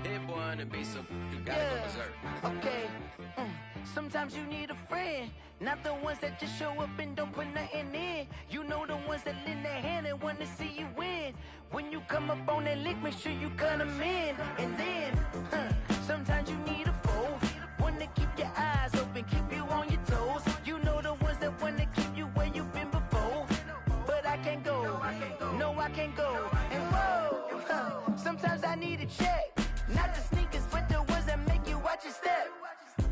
Hit boy on the beat, so you gotta go berserk. Okay. Sometimes you need a friend, not the ones that just show up and don't put nothing in. You know the ones that lend their hand and want to see you win. When you come up on that lick, make sure you cut them in. And then, sometimes you need a foe, one to keep your eyes open, keep you on your toes. You know the ones that want to keep you where you've been before. But I can't go, no I can't go. And whoa, sometimes I need a check, not the sneakers, but the ones that make you watch your step.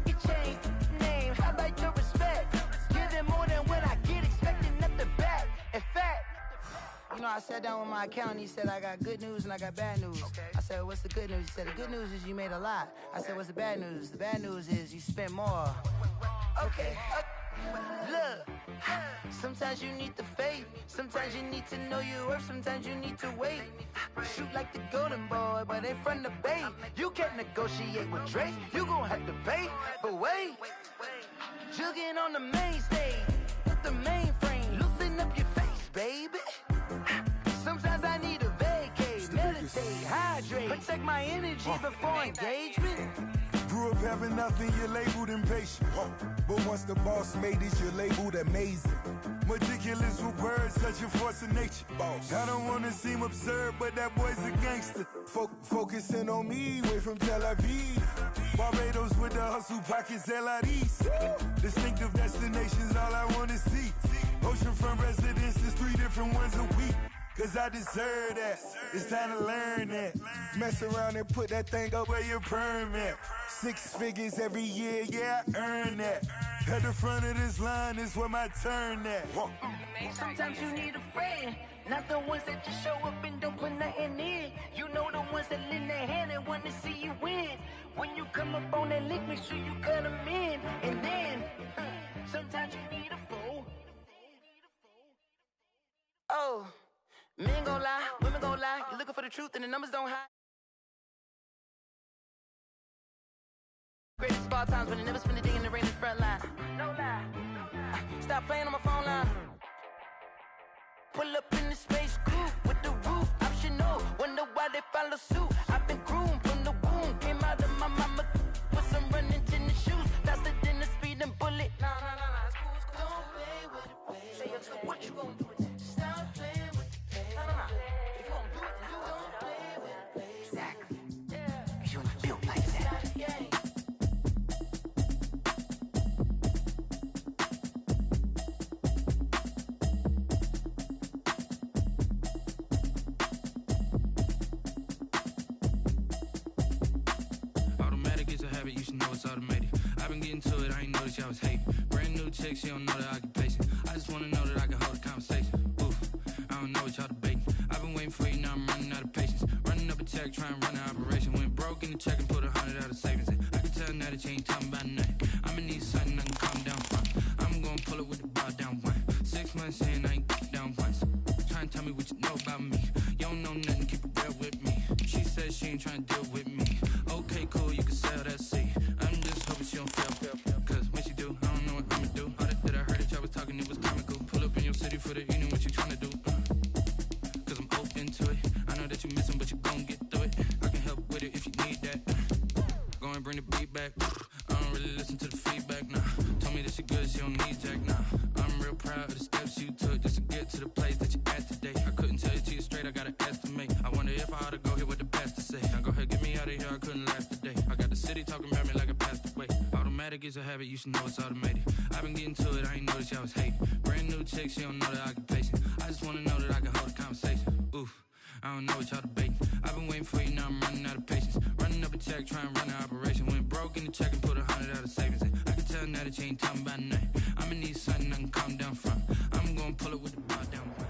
You change name, how about your respect? Give them more than what I get, expecting nothing back. In fact, you know, I sat down with my accountant, he said I got good news and I got bad news. I said, what's the good news? He said, the good news is you made a lot. I said, what's the bad news? The bad news is you spent more. Okay, look, sometimes you need the faith, sometimes you need to know your worth, sometimes you need to wait. Shoot like the golden boy, but in front of the bay. You can't negotiate with Drake, you gon' have to pay. But wait, jugging on the main stage, with the mainframe, loosen up your face, baby. Sometimes I need a vacate, meditate, hydrate, protect my energy before engagement. Grew up having nothing, you're labeled impatient. But once the boss made it, you're labeled amazing. Meticulous with words, such a force of nature. I don't wanna seem absurd, but that boy's a gangster. Focusing on me, way from Tel Aviv. Barbados with the hustle pockets, LIDs. Distinctive destinations, all I wanna see. Oceanfront residences, 3 different ones a week. Cause I deserve that, it's time to learn that. Mess around and put that thing up where your permit. 6 figures every year, yeah, I earn that. At the front of this line is where my turn at. Sometimes you need a friend, not the ones that just show up and don't put nothing in. You know the ones that lend their hand and want to see you win. When you come up on that lick, make sure you cut them in. And then, sometimes you need a foe. Oh. Men gon' lie, women gon' lie. You're looking for the truth and the numbers don't hide. Greatest of all times, but I never spend a day in the rain in the front line. No lie. Stop playing on my phone line. Pull up in the space coupe with the roof optional. Wonder why they follow suit. I've been groomed from the womb. Came out of my mama with some running tennis shoes. Faster than the speeding bullet. Nah, it's cool, it's cool. Don't play with it, baby. Say, what you gon' do with it? Stop playing with it. If you gon' do it, then you don't play with it, baby. Exactly. Yeah. You ain't built like that. Automatic is a habit, you should know it's automated. I've been getting to it, I ain't noticed y'all was hating. Brand new chick, she don't know the occupation. I just wanna know that I can hold a conversation. Oof, I don't know what y'all debating. I've been waiting for you, now I'm running out of patience. Running up a check, trying to run an operation. Went broke in the check and put 100 out of savings in. I can tell now that you ain't talking about nothing. I'ma need something I can calm down from. I'm gonna pull it with the bar down one. 6 months in, I ain't down once. Trying to tell me what you know about me. You don't know nothing, keep it real with me. She said she ain't trying to deal with me. Okay, cool, you can sell that seat. I'm just hoping she don't fail. Cause when she do, I don't know what I'ma do. All that I heard that y'all was talking, it was comical. Pull up in your city for the evening, what you trying to do? Cause I'm open to it. I know that you missing, but you gon' get through it. I can help with it if you need that. Go and bring the beat back. I don't really listen to the feedback, nah. Told me that she good, she don't need jack, nah. I'm real proud of the steps you took just to get to the place that you at today. I couldn't tell it to you straight, I gotta estimate. I wonder if I ought to go here with the best to say. Now go ahead, get me out of here, I couldn't last today. I got the city talking about me like I passed away. Automatic is a habit, you should know it's automated. I've been getting to it, I ain't noticed y'all was hating. Brand new chick, she don't know the occupation. I just wanna know that I can hold a conversation. Oof, I don't know what y'all debating. I've been waiting for you, now I'm running out of patience. Running up a check, trying to run an operation. Went broke in the check and put 100 out of savings in. I can tell now that you ain't talking about nothing. I'ma need something I can calm down from. I'm gonna pull it with the bar down one.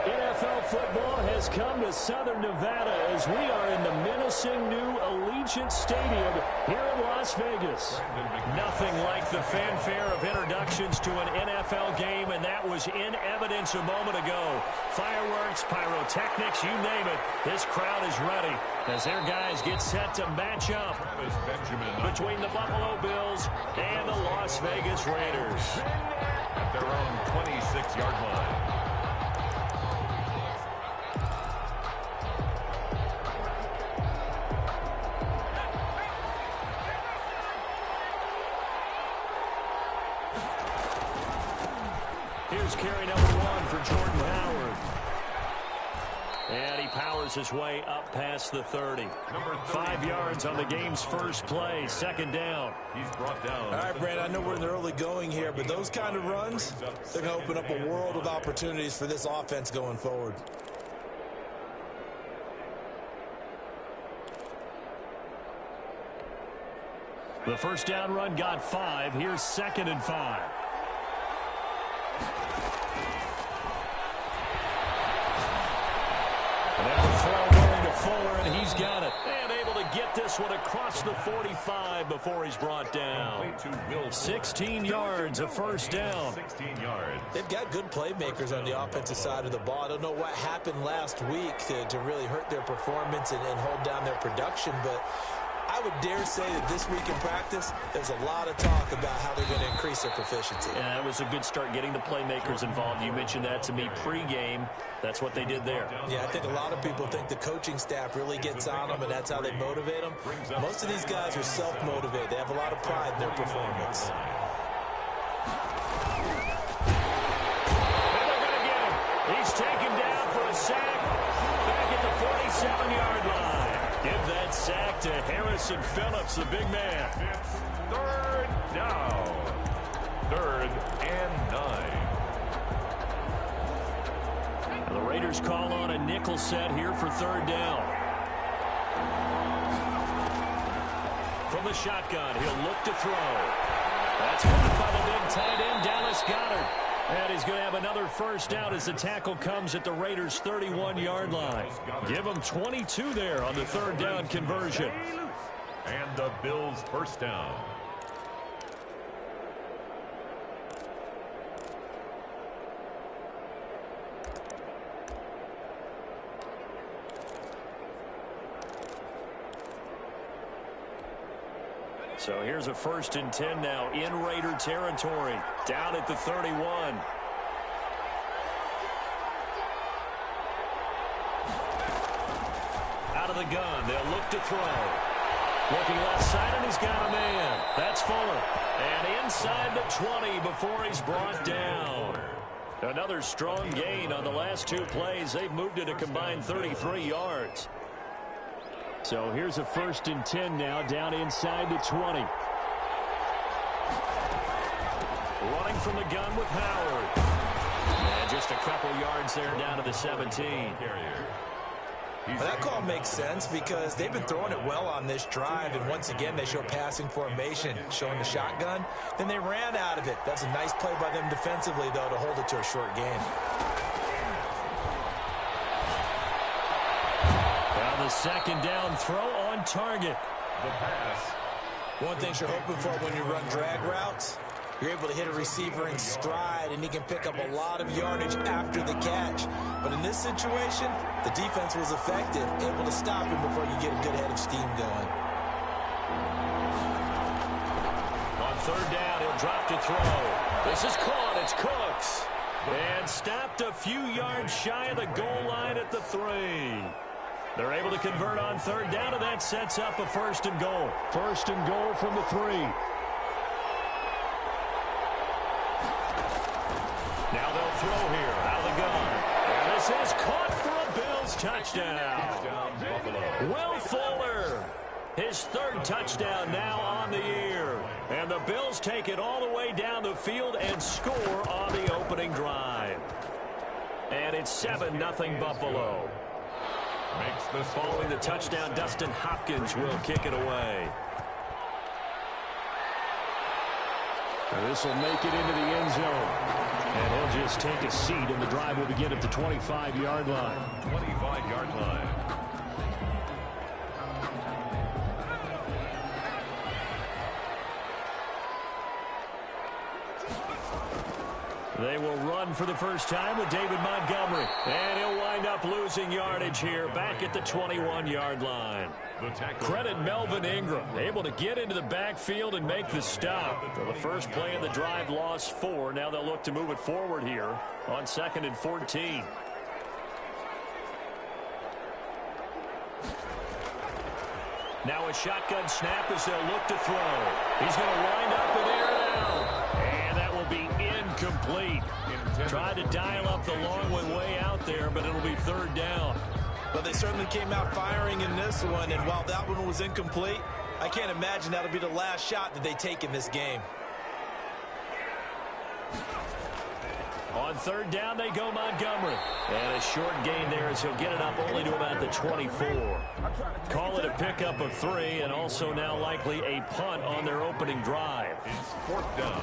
NFL football has come to Southern Nevada as we are in the menacing new Allegiant Stadium here in Las Vegas. Nothing like the fanfare of introductions to an NFL game, and that was in evidence a moment ago. Fireworks, pyrotechnics, you name it. This crowd is ready as their guys get set to match up between the Buffalo Bills and the Las Vegas Raiders. At their own 26-yard line. Here's carry number 1 for Jordan Howard. And he powers his way up past the 30. 5 yards on the game's first play. Second down. He's brought down. All right, Brandon, I know we're in the early going here, but those kind of runs, they're going to open up a world of opportunities for this offense going forward. The first down run got 5. Here's 2nd and 5. And then the throw going to Fuller, and he's got it. And able to get this one across the 45 before he's brought down. 16 yards, a first down. 16 yards. They've got good playmakers on the offensive side of the ball. I don't know what happened last week to really hurt their performance and hold down their production, but I would dare say that this week in practice, there's a lot of talk about how they're going to increase their proficiency. Yeah, that was a good start getting the playmakers involved. You mentioned that to me pregame. That's what they did there. Yeah, I think a lot of people think the coaching staff really gets on them, and that's how they motivate them. Most of these guys are self-motivated. They have a lot of pride in their performance. And they're going to get him. He's taken down for a sack back at the 47-yard line. Give that sack to Harrison Phillips, the big man. It's 3rd down. 3rd and 9. And the Raiders call on a nickel set here for 3rd down. From the shotgun, he'll look to throw. That's caught by the big tight end, Dallas Goedert. And he's going to have another first down as the tackle comes at the Raiders' 31-yard line. Give them 22 there on the 3rd down conversion. And the Bills' first down. So here's a 1st and 10 now in Raider territory. Down at the 31. Out of the gun. They'll look to throw. Looking left side, and he's got a man. That's Fuller. And inside the 20 before he's brought down. Another strong gain on the last 2 plays. They've moved it a combined 33 yards. So here's a 1st and 10 now down inside the 20. Running from the gun with Howard. And just a couple yards there down to the 17. Well, that call makes sense because they've been throwing it well on this drive, and once again they show passing formation, showing the shotgun. Then they ran out of it. That's a nice play by them defensively, though, to hold it to a short game. Well, the 2nd down throw on target. The pass. One thing you're hoping for when you run drag routes, you're able to hit a receiver in stride, and he can pick up a lot of yardage after the catch. But in this situation, the defense was effective, able to stop him before you get a good head of steam going. On 3rd down, he'll drop to throw. This is caught. It's Cooks. And stopped a few yards shy of the goal line at the 3. They're able to convert on 3rd down, and that sets up a 1st and goal. 1st and goal from the 3. Now they'll throw here out of the gun. And this is caught for a Bills touchdown. Will Fuller, his 3rd touchdown now on the year. And the Bills take it all the way down the field and score on the opening drive. And it's 7-0 Buffalo. Following the touchdown, Dustin Hopkins will kick it away. This will make it into the end zone. And he'll just take a seat, and the drive will begin at the 25-yard line. 25-yard line. They will run for the first time with David Montgomery. And he'll wind up losing yardage here back at the 21-yard line. Credit Melvin Ingram, able to get into the backfield and make the stop. So the first play of the drive lost 4. Now they'll look to move it forward here on 2nd and 14. Now a shotgun snap as they'll look to throw. He's going to wind up in air now. And that will be incomplete. Tried to dial up the long way out there, but it'll be third down. But they certainly came out firing in this one, and while that one was incomplete, I can't imagine that'll be the last shot that they take in this game. On third down, they go Montgomery. And a short gain there as he'll get it up only to about the 24. Call it a pickup of 3, and also now likely a punt on their opening drive. It's fourth down.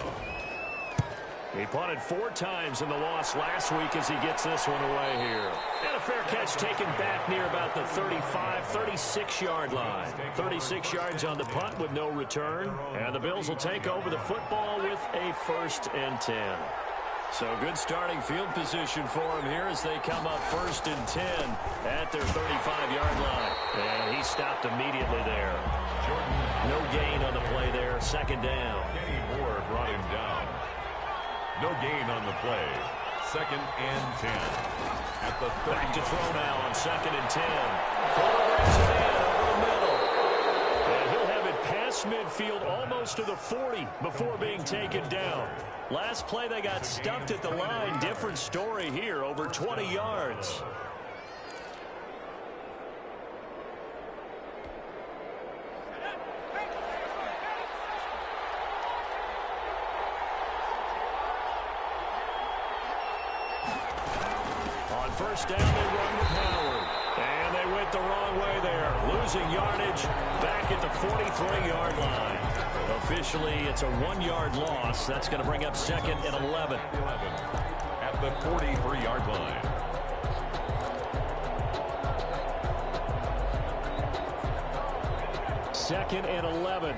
He punted 4 times in the loss last week as he gets this one away here. And a fair catch taken back near about the 35, 36-yard line. 36 yards on the punt with no return. And the Bills will take over the football with a 1st and 10. So good starting field position for him here as they come up 1st and 10 at their 35-yard line. And he stopped immediately there. No gain on the play there. 2nd down. Kenny Moore brought him down. No gain on the play. 2nd and 10. At the 30. Back to throw now on 2nd and 10. Fuller brings it in over the middle. And he'll have it past midfield almost to the 40 before being taken down. Last play they got stuffed at the line. Different story here, over 20 yards. On 1st down, they run with Howard. And they went the wrong way there. Losing yardage back at the 43-yard line. Officially, it's a 1-yard loss. That's going to bring up 2nd and 11. At the 43-yard line. Second and 11.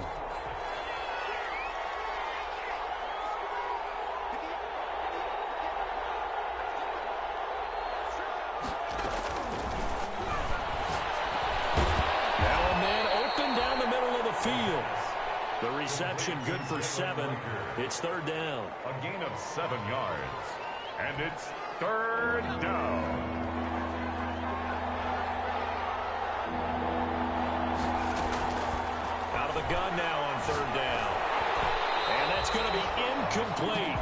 Now a man open down the middle of the field. The reception good for 7. It's 3rd down. A gain of 7 yards. And it's 3rd down. Out of the gun now on 3rd down. And that's going to be incomplete.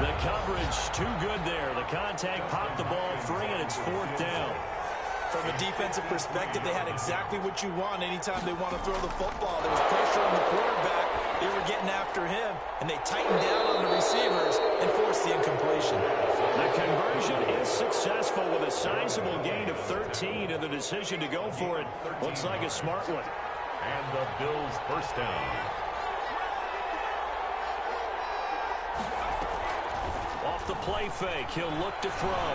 The coverage too good there. The contact popped the ball free, and it's 4th down. From a defensive perspective, they had exactly what you want anytime they want to throw the football. There was pressure on the quarterback. They were getting after him, and they tightened down on the receivers and forced the incompletion. The conversion is successful with a sizable gain of 13, and the decision to go for it looks like a smart one. And the Bills' 1st down. Off the play fake, he'll look to throw.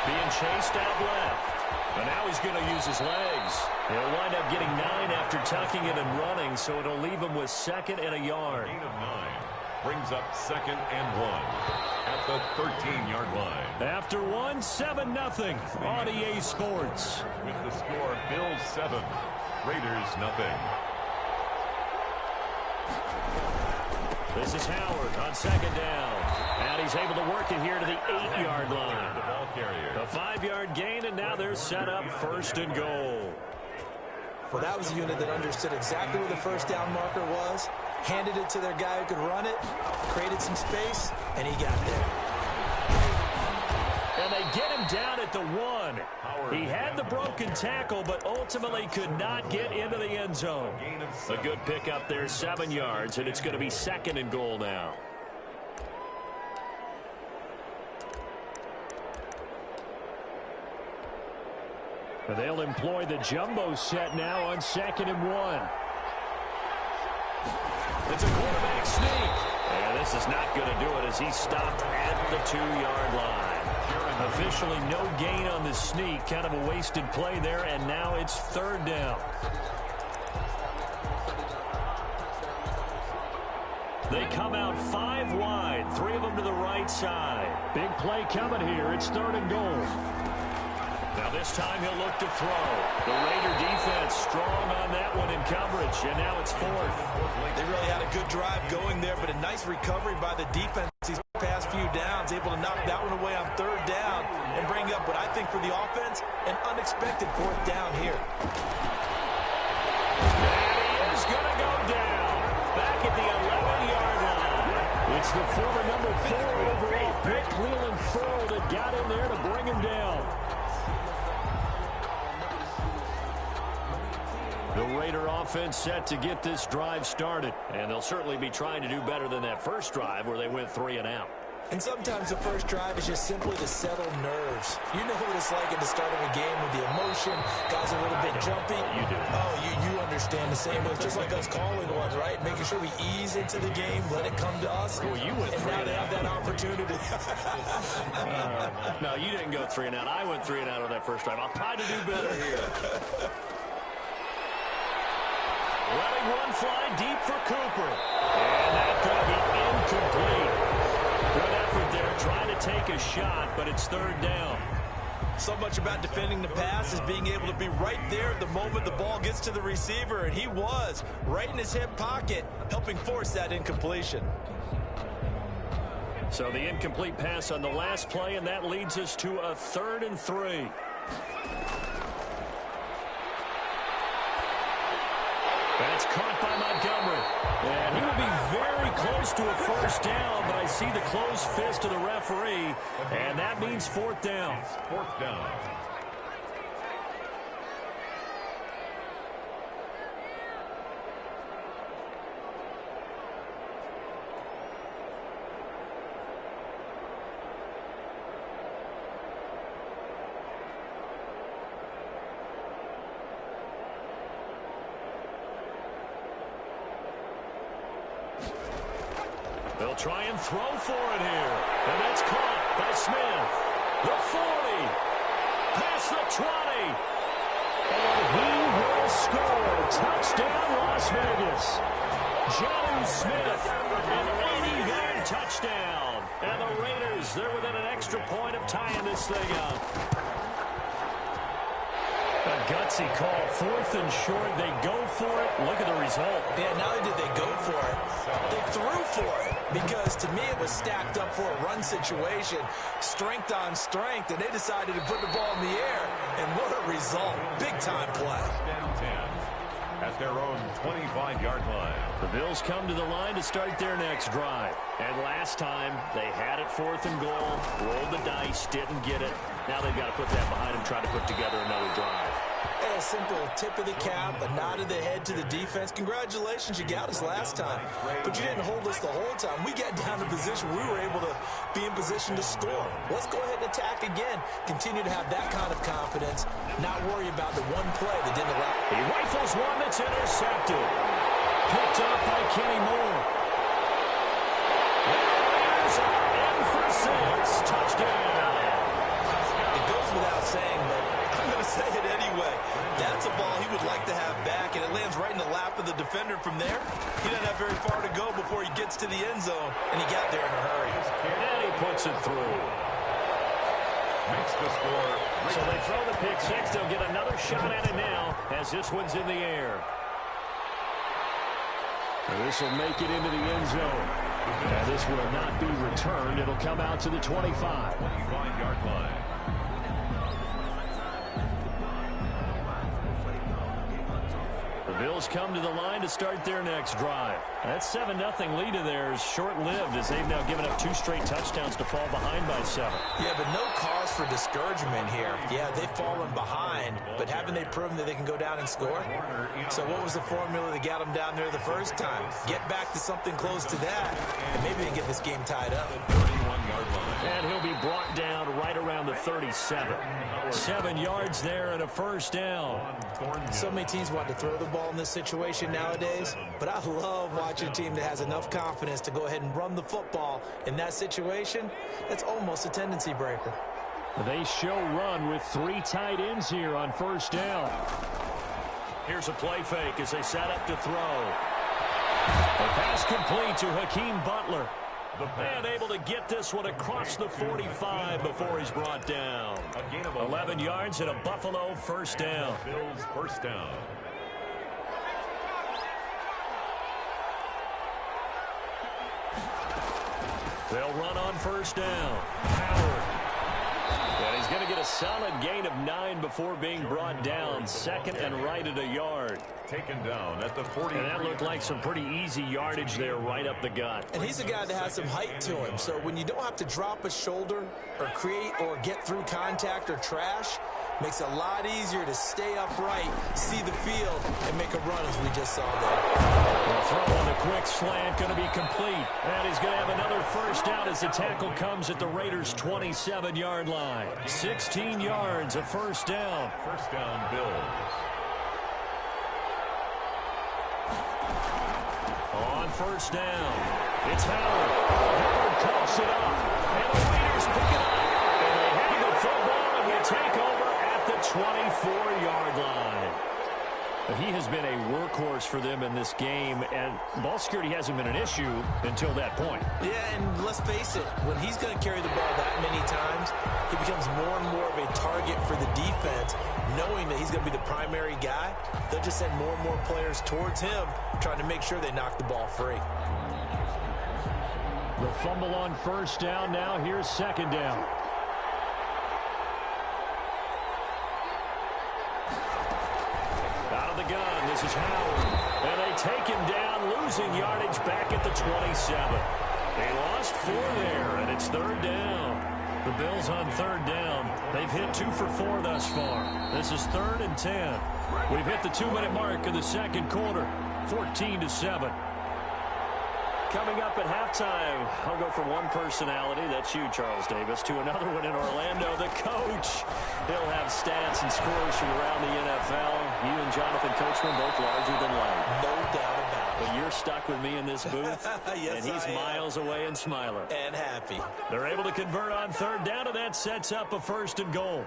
Being chased out left. And now he's going to use his legs. He'll wind up getting 9 after tucking it and running, so it'll leave him with 2nd and a yard. Gain of 9 brings up 2nd and 1 at the 13-yard line. After 1, 7-0 on EA Sports. With the score, Bills 7, Raiders 0. This is Howard on 2nd down. And he's able to work it here to the 8-yard line. The ball carrier. A 5-yard gain, and now they're set up 1st and goal. Well, that was a unit that understood exactly where the 1st down marker was, handed it to their guy who could run it, created some space, and he got there. And they get him down at the 1. He had the broken tackle, but ultimately could not get into the end zone. A good pickup there, 7 yards, and it's going to be 2nd and goal now. They'll employ the jumbo set now on 2nd and 1. It's a quarterback sneak. And this is not going to do it as he's stopped at the 2-yard line. Officially no gain on the sneak. Kind of a wasted play there, and now it's 3rd down. They come out 5 wide, 3 of them to the right side. Big play coming here. It's 3rd and goal. Now this time he'll look to throw. The Raider defense strong on that one in coverage, and now it's 4th. They really had a good drive going there, but a nice recovery by the defense these past few downs, able to knock that one away on 3rd down and bring up what I think for the offense, an unexpected 4th down here. And he is going to go down back at the 11-yard line. It's the former number 4 overall pick, Cleveland Ferrell, that got in there to bring him down. The Raider offense set to get this drive started. And they'll certainly be trying to do better than that first drive where they went 3 and out. And sometimes the first drive is just simply to settle nerves. You know what it's like at the start of a game with the emotion. Guys are a little bit jumpy. You do. Oh, you understand the same. It's just like us calling one, right? Making sure we ease into the game, let it come to us. Well, you went and now they have that opportunity. No, you didn't go 3 and out. I went 3 and out on that first drive. I'll try to do better here. Letting one fly deep for Cooper. And that's going to be incomplete. Good effort there, trying to take a shot, but it's 3rd down. So much about defending the pass is being able to be right there at the moment the ball gets to the receiver, and he was right in his hip pocket, helping force that incompletion. So the incomplete pass on the last play, and that leads us to a 3rd and 3. That's caught by Montgomery. And he will be very close to a first down, but I see the closed fist of the referee, and that means 4th down. 4th down. They'll try and throw for it here. And that's caught by Smith. The 40. Past the 20. And he will score. Touchdown, Las Vegas. John Smith, an 80-yard touchdown. And the Raiders, they're within an extra point of tying this thing up. A gutsy call, 4th and short. They go for it. Look at the result. Yeah, not only did they go for it, they threw for it. Because to me, it was stacked up for a run situation, strength on strength, and they decided to put the ball in the air. And what a result. Big-time play. At their own 25-yard line. The Bills come to the line to start their next drive. And last time, they had it 4th and goal, rolled the dice, didn't get it. Now they've got to put that behind them, try to put together another drive. A simple tip of the cap, a nod of the head to the defense. Congratulations, you got us last time. But you didn't hold us the whole time. We got down to position. We were able to be in position to score. Let's go ahead and attack again. Continue to have that kind of confidence. Not worry about the one play that didn't allow. He rifles one that's intercepted. Picked up by Kenny Moore. There's an for 6. Touchdown. It goes without saying, but I'm going to say it anyway. That's a ball he would like to have back, and it lands right in the lap of the defender from there. He doesn't have very far to go before he gets to the end zone, and he got there in a hurry. And he puts it through. Makes the score. So they throw the pick 6. They'll get another shot at it now as this one's in the air. And this will make it into the end zone. And this will not be returned. It'll come out to the 25. 25-yard line. The Bills come to the line to start their next drive. That 7-0 lead of theirs short-lived as they've now given up 2 straight touchdowns to fall behind by 7. Yeah, but no cause for discouragement here. Yeah, they've fallen behind, but haven't they proven that they can go down and score? So what was the formula that got them down there the first time? Get back to something close to that, and maybe they can get this game tied up. 31-yard line. And he'll be brought down right around the 37. 7 yards there and a first down. So many teams want to throw the ball in this situation nowadays, but I love watching a team that has enough confidence to go ahead and run the football in that situation. That's almost a tendency breaker. They show run with 3 tight ends here on first down. Here's a play fake as they set up to throw. A pass complete to Hakeem Butler. And able to get this one across the 45 before he's brought down. 11 yards and a Buffalo first down. Bills first down. They'll run on first down. Howard. And he's going to get a solid gain of 9 before being brought down. Second and right at a yard. Taken down at the 40. And that looked like some pretty easy yardage there right up the gut. And he's a guy that has some height to him. So when you don't have to drop a shoulder or create or get through contact or trash, makes it a lot easier to stay upright, see the field, and make a run as we just saw there. The throw on a quick slant going to be complete. And he's going to have another first down as the tackle comes at the Raiders' 27-yard line. 16 yards, a first down. First down, Bills. On first down, it's Howard. Howard coughs it up, and the Raiders pick it up. And they have the football and will take over at the 24-yard line. But he has been a workhorse for them in this game, and ball security hasn't been an issue until that point. Yeah, and let's face it, when he's going to carry the ball that many times, he becomes more and more of a target for the defense, knowing that he's going to be the primary guy. They'll just send more and more players towards him, trying to make sure they knock the ball free. The fumble on first down. Now here's second down. Out of the gun, this is Howard. And they take him down, losing yardage back at the 27. They lost 4 there, and it's third down. The Bills on third down. They've hit 2 for 4 thus far. This is 3rd and 10. We've hit the 2-minute mark of the second quarter. 14-7. Coming up at halftime, I'll go from one personality, that's you, Charles Davis, to another one in Orlando, the coach. He'll have stats and scores from around the NFL. You and Jonathan Coachman both larger than life. No doubt about it. But you're stuck with me in this booth, yes, and he's miles away and smiling. And happy. They're able to convert on third down, and that sets up a 1st and goal.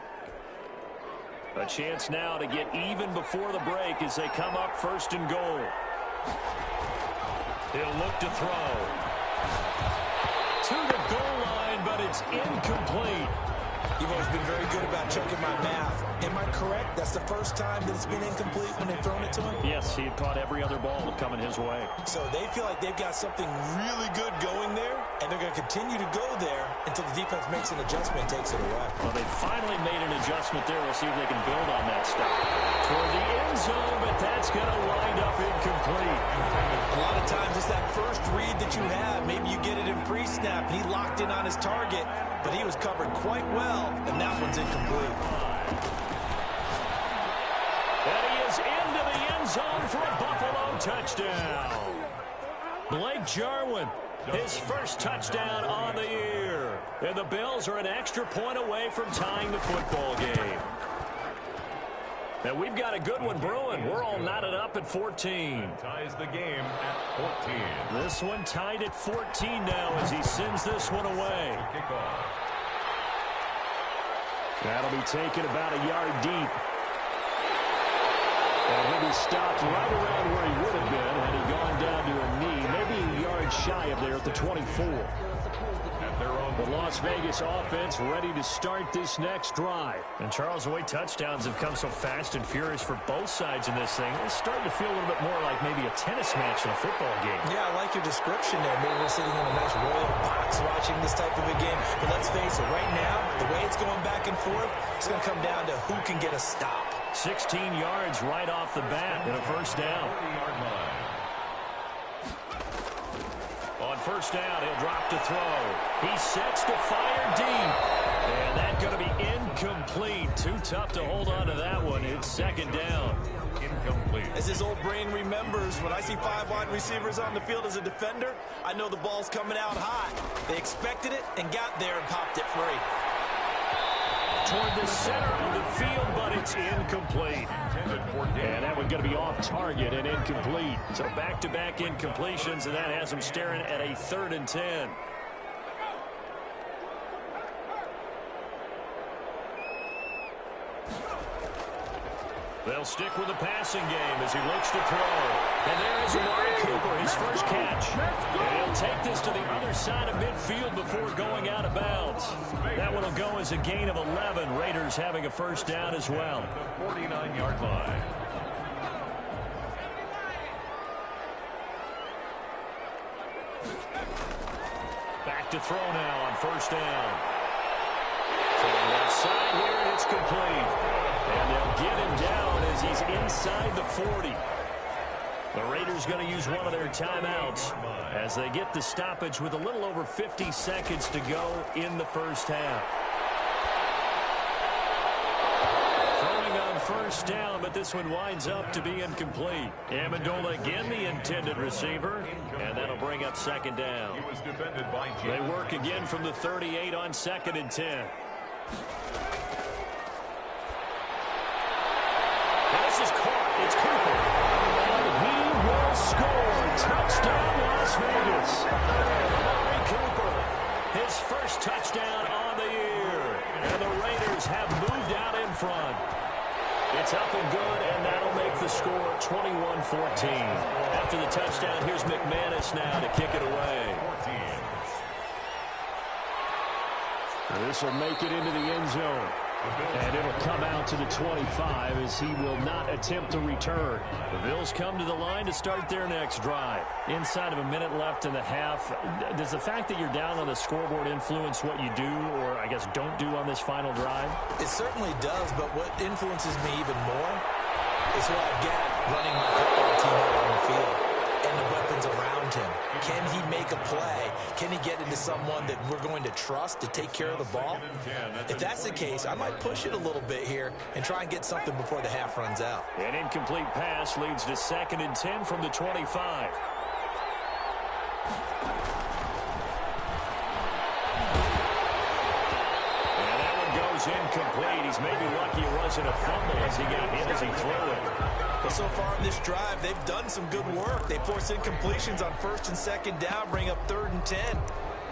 A chance now to get even before the break as they come up 1st and goal. He'll look to throw. To the goal line, but it's incomplete. You've always been very good about checking my math. Am I correct? That's the first time that it's been incomplete when they've thrown it to him? Yes, he had caught every other ball coming his way. So they feel like they've got something really good going there, and they're going to continue to go there until the defense makes an adjustment and takes it away. Well, they finally made an adjustment there. We'll see if they can build on that stop. Toward the end zone, but that's going to wind up incomplete. A lot of times it's that first read that you have. Maybe you get it in pre-snap, and he locked in on his target, but he was covered quite well, and that one's incomplete. And he is into the end zone for a Buffalo touchdown. Blake Jarwin, his first touchdown on the year. And the Bills are an extra point away from tying the football game. And we've got a good one brewing. We're all knotted up at 14. Ties the game at 14. This one tied at 14 now as he sends this one away. Kickoff. That'll be taken about a yard deep. And he'll be stopped right around where he would have been had he gone down to a knee, maybe a yard shy of there at the 24. The Las Vegas offense ready to start this next drive. And Charles, the way touchdowns have come so fast and furious for both sides in this thing, it's starting to feel a little bit more like maybe a tennis match in a football game. Yeah, I like your description there. Maybe we're sitting in a nice royal box watching this type of a game. But let's face it, right now, the way it's going back and forth, it's going to come down to who can get a stop. 16 yards right off the bat and a first down. On first down, he'll drop to throw. He sets to fire deep. And that's going to be incomplete. Too tough to hold on to that one. It's second down. Incomplete. As his old brain remembers, when I see 5 wide receivers on the field as a defender, I know the ball's coming out hot. They expected it and got there and popped it free. Toward the center of the field, but it's incomplete. And that one's going to be off target and incomplete. So back-to-back incompletions, and that has them staring at a 3rd and 10. They'll stick with the passing game as he looks to throw. And there is Amari Cooper, his first catch. And he'll take this to the other side of midfield before going out of bounds. That one will go as a gain of 11. Raiders having a first down as well. The 49-yard line. Back to throw now on first down. So left side here, complete. And they'll get him down as he's inside the 40. The Raiders going to use one of their timeouts as they get the stoppage with a little over 50 seconds to go in the first half. Throwing on first down, but this one winds up to be incomplete. Amendola again, the intended receiver, and that'll bring up second down. He was defended by They work again from the 38 on 2nd and 10. This is caught. It's Cooper. And he will score. Touchdown, Las Vegas. Amari Cooper, his first touchdown on the year. And the Raiders have moved out in front. It's up and good, and that'll make the score 21-14. After the touchdown, here's McManus now to kick it away. This will make it into the end zone. And it'll come out to the 25 as he will not attempt to return. The Bills come to the line to start their next drive. Inside of a minute left in the half, does the fact that you're down on the scoreboard influence what you do, or I guess don't do on this final drive? It certainly does, but what influences me even more is who I've got running my football team out on the field and the weapons around him. Can he make a play? Can he get into someone that we're going to trust to take care of the ball? If that's the case, I might push it a little bit here and try and get something before the half runs out. An incomplete pass leads to 2nd and 10 from the 25. And that one goes incomplete. He's maybe lucky it wasn't a fumble as he got hit as he threw it. But so far in this drive, they've done some good work. They force incompletions on 1st and 2nd down, bring up 3rd and 10.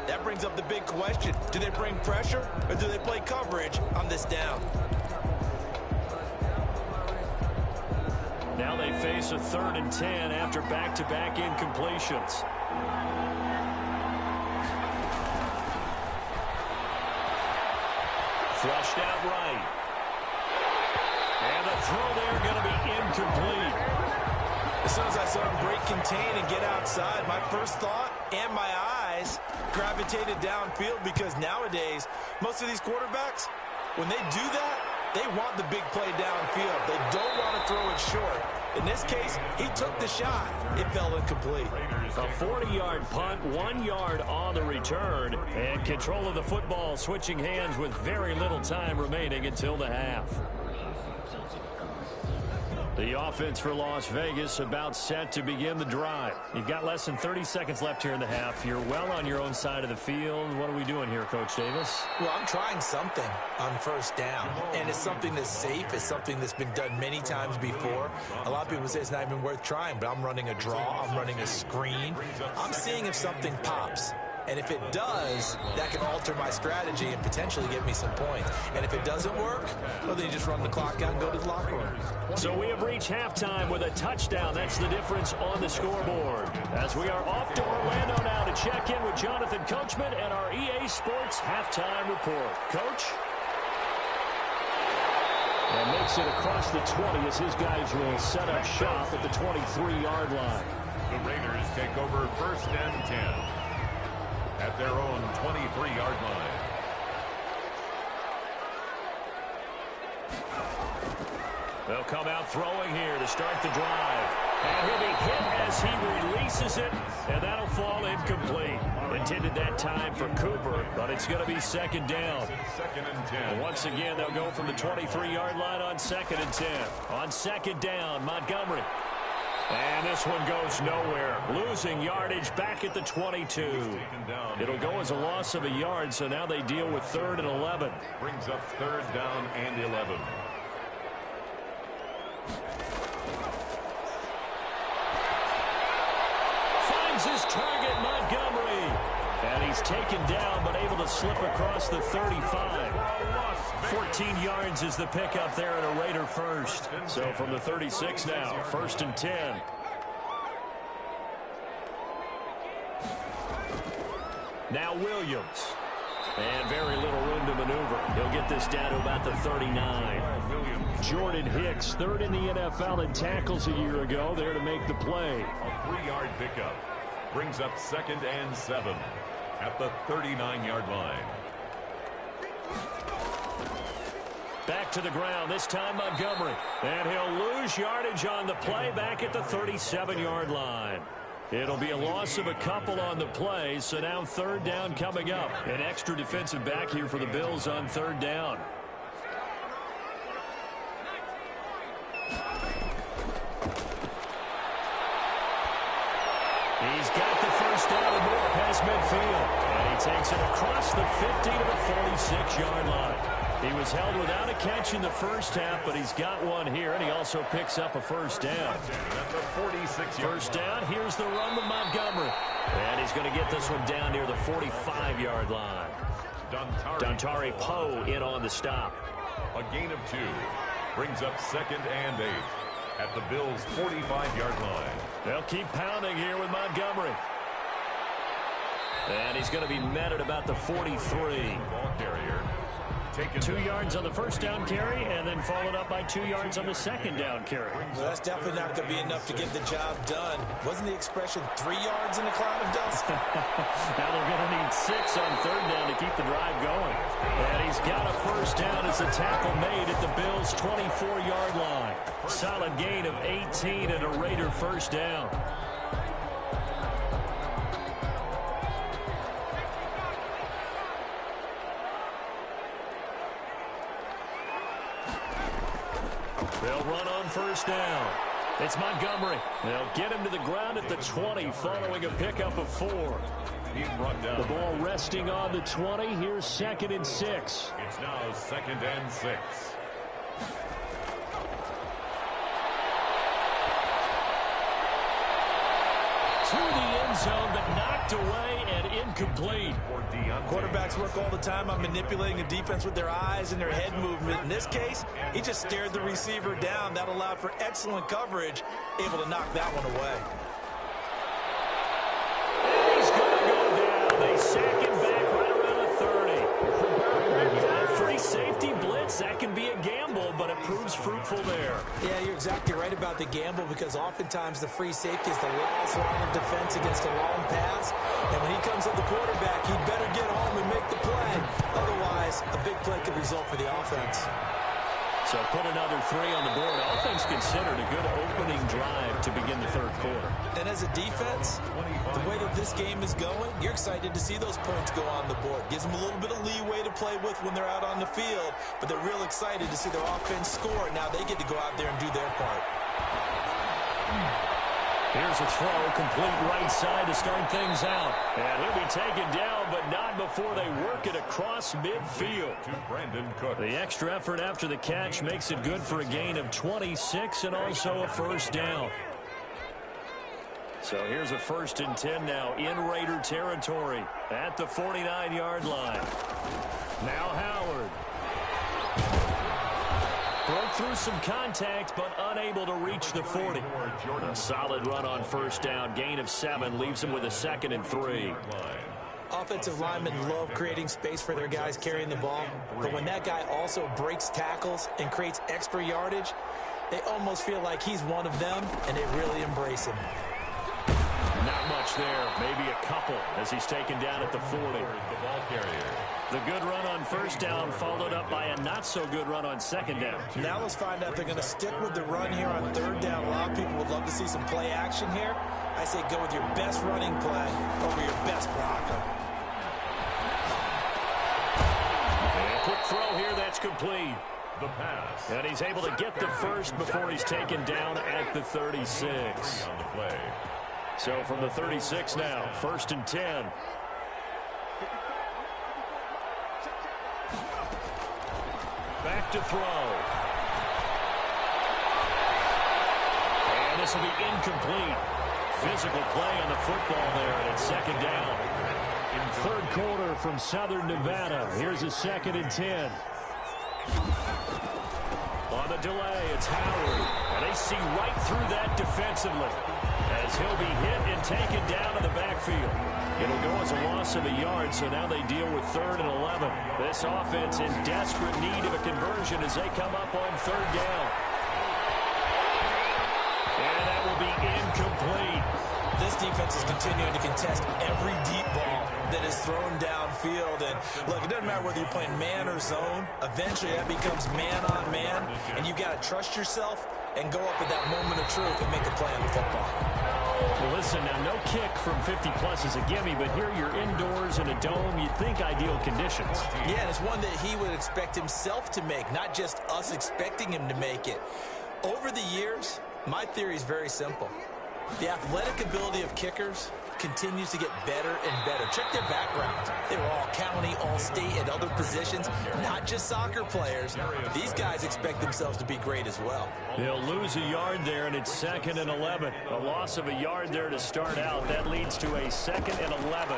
That brings up the big question. Do they bring pressure or do they play coverage on this down? Now they face a 3rd and 10 after back-to-back incompletions. Flushed out right. And the throw there going to be incomplete. As soon as I saw him break contain and get outside, my first thought and my eyes gravitated downfield, because nowadays, most of these quarterbacks, when they do that, they want the big play downfield. They don't want to throw it short. In this case, he took the shot. It fell incomplete. A 40-yard punt, 1 yard on the return, and control of the football switching hands with very little time remaining until the half. The offense for Las Vegas about set to begin the drive. You've got less than 30 seconds left here in the half. You're well on your own side of the field. What are we doing here, Coach Davis? Well, I'm trying something on 1st down, and it's something that's safe. It's something that's been done many times before. A lot of people say it's not even worth trying, but I'm running a draw. I'm running a screen. I'm seeing if something pops. And if it does, that can alter my strategy and potentially get me some points. And if it doesn't work, well, then you just run the clock out and go to the locker room. So we have reached halftime with a touchdown. That's the difference on the scoreboard. As we are off to Orlando now to check in with Jonathan Coachman and our EA Sports halftime report. Coach? And makes it across the 20 as his guys will set up shop at the 23-yard line. The Raiders take over 1st and 10. At their own 23-yard line. They'll come out throwing here to start the drive. And he'll be hit as he releases it, and that'll fall incomplete. Intended that time for Cooper, but it's going to be 2nd down. 2nd and 10. Once again, they'll go from the 23-yard line on 2nd and 10. On 2nd down, Montgomery. And this one goes nowhere. Losing yardage back at the 22. It'll go as a loss of a yard, so now they deal with 3rd and 11. Brings up 3rd down and 11. Finds his target, Montgomery. And he's taken down, but able to slip across the 35. 14 yards is the pickup there at a Raider first. So from the 36 now, 1st and 10. Now Williams. And very little room to maneuver. He'll get this down to about the 39. Jordan Hicks, 3rd in the NFL in tackles a year ago, there to make the play. A 3-yard pickup. Brings up 2nd and 7 at the 39-yard line. Back back to the ground, this time Montgomery. And he'll lose yardage on the play back at the 37-yard line. It'll be a loss of a couple on the play, so now third down coming up. An extra defensive back here for the Bills on third down. He's got the first down and more past midfield. And he takes it across the 50 to the 46-yard line. He was held without a catch in the first half, but he's got one here, and he also picks up a first down. First down, here's the run with Montgomery. And he's going to get this one down near the 45-yard line. Dontari Poe in on the stop. A gain of 2 brings up 2nd and 8 at the Bills' 45-yard line. They'll keep pounding here with Montgomery. And he's going to be met at about the 43. Ball carrier. 2 yards on the first down carry, and then followed up by 2 yards on the second down carry. Well, that's definitely not going to be enough to get the job done. Wasn't the expression 3 yards in a cloud of dust? Now they're going to need 6 on third down to keep the drive going. And he's got a first down as the tackle made at the Bills' 24-yard line. Solid gain of 18 and a Raider first down. They'll run on first down. It's Montgomery. They'll get him to the ground at the 20 following a pickup of 4. The ball resting on the 20. Here's 2nd and 6. It's now 2nd and 6. To the end zone, but knocked away and incomplete. Quarterbacks work all the time on manipulating a defense with their eyes and their head movement. In this case, he just stared the receiver down. That allowed for excellent coverage, able to knock that one away. And he's going to go down. They sack him back right around the 30. A free safety blitz, that can be a gamble, but it proves fruitful there. Yeah, you're exactly right about the gamble, because oftentimes the free safety is the last line of defense against a long pass. And when he comes at the quarterback, he'd better get home and make the play. Otherwise, a big play could result for the offense. So put another 3 on the board. All things considered, a good opening drive to begin the third quarter. And as a defense, the way that this game is going, you're excited to see those points go on the board. Gives them a little bit of leeway to play with when they're out on the field, but they're real excited to see their offense score. Now they get to go out there and do their part. Here's a throw, complete right side to start things out. And he'll be taken down, but not before they work it across midfield. The extra effort after the catch makes it good for a gain of 26 and also a first down. So here's a 1st and 10 now in Raider territory at the 49-yard line. Now Howard. Broke through some contact, but unable to reach the 40. A solid run on first down. Gain of 7 leaves him with a 2nd and 3. Offensive linemen love creating space for their guys carrying the ball, but when that guy also breaks tackles and creates extra yardage, they almost feel like he's one of them, and they really embrace him. Not much there, maybe a couple as he's taken down at the 40. The ball carrier. The good run on first down followed up by a not-so-good run on second down. Now let's find out if they're going to stick with the run here on third down. A lot of people would love to see some play action here. I say go with your best running play over your best blocker. And a quick throw here, that's complete. The pass. And he's able to get the first before he's taken down at the 36. On the play. So from the 36 now, 1st and 10. Back to throw. And this will be incomplete. Physical play on the football there, and it's 2nd down. In third quarter from Southern Nevada, here's a 2nd and 10. On the delay, it's Howard. And they see right through that defensively as he'll be hit and taken down in the backfield. It'll go as a loss of a yard, so now they deal with 3rd and 11. This offense in desperate need of a conversion as they come up on 3rd down. And that will be incomplete. This defense is continuing to contest every deep ball. that is thrown downfield. And look, it doesn't matter whether you're playing man or zone. Eventually, that becomes man on man, and you've got to trust yourself and go up at that moment of truth and make a play on the football. Well, listen, now no kick from 50-plus is a gimme, but here you're indoors in a dome. You'd think ideal conditions. Yeah, and it's one that he would expect himself to make, not just us expecting him to make it. Over the years, my theory is very simple. The athletic ability of kickers continues to get better and better. Check their backgrounds. They were all county, all state, at other positions, not just soccer players. These guys expect themselves to be great as well. They'll lose a yard there, and it's 2nd and 11. A loss of a yard there to start out. That leads to a 2nd and 11.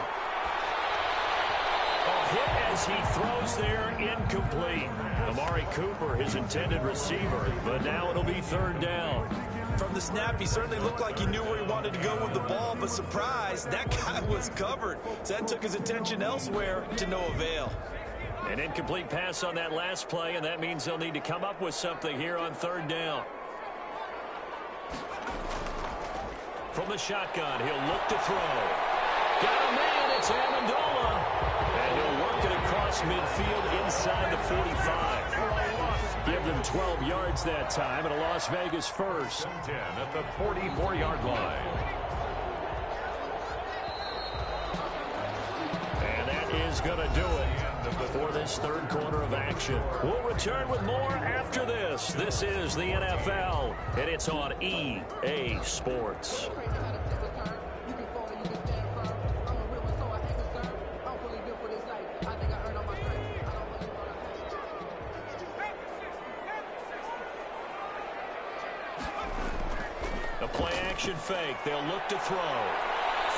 A hit as he throws there, incomplete. Amari Cooper, his intended receiver, but now it'll be 3rd down. From the snap, he certainly looked like he knew where he wanted to go with the ball, but surprise, that guy was covered. So that took his attention elsewhere to no avail. An incomplete pass on that last play, and that means they'll need to come up with something here on 3rd down. From the shotgun, he'll look to throw. Got a man, it's Amendola. And he'll work it across midfield inside the 45. Give them 12 yards that time, and a Las Vegas first. 10 at the 44-yard line. And that is going to do it for this 3rd quarter of action. We'll return with more after this. This is the NFL, and it's on EA Sports. Play-action fake. They'll look to throw.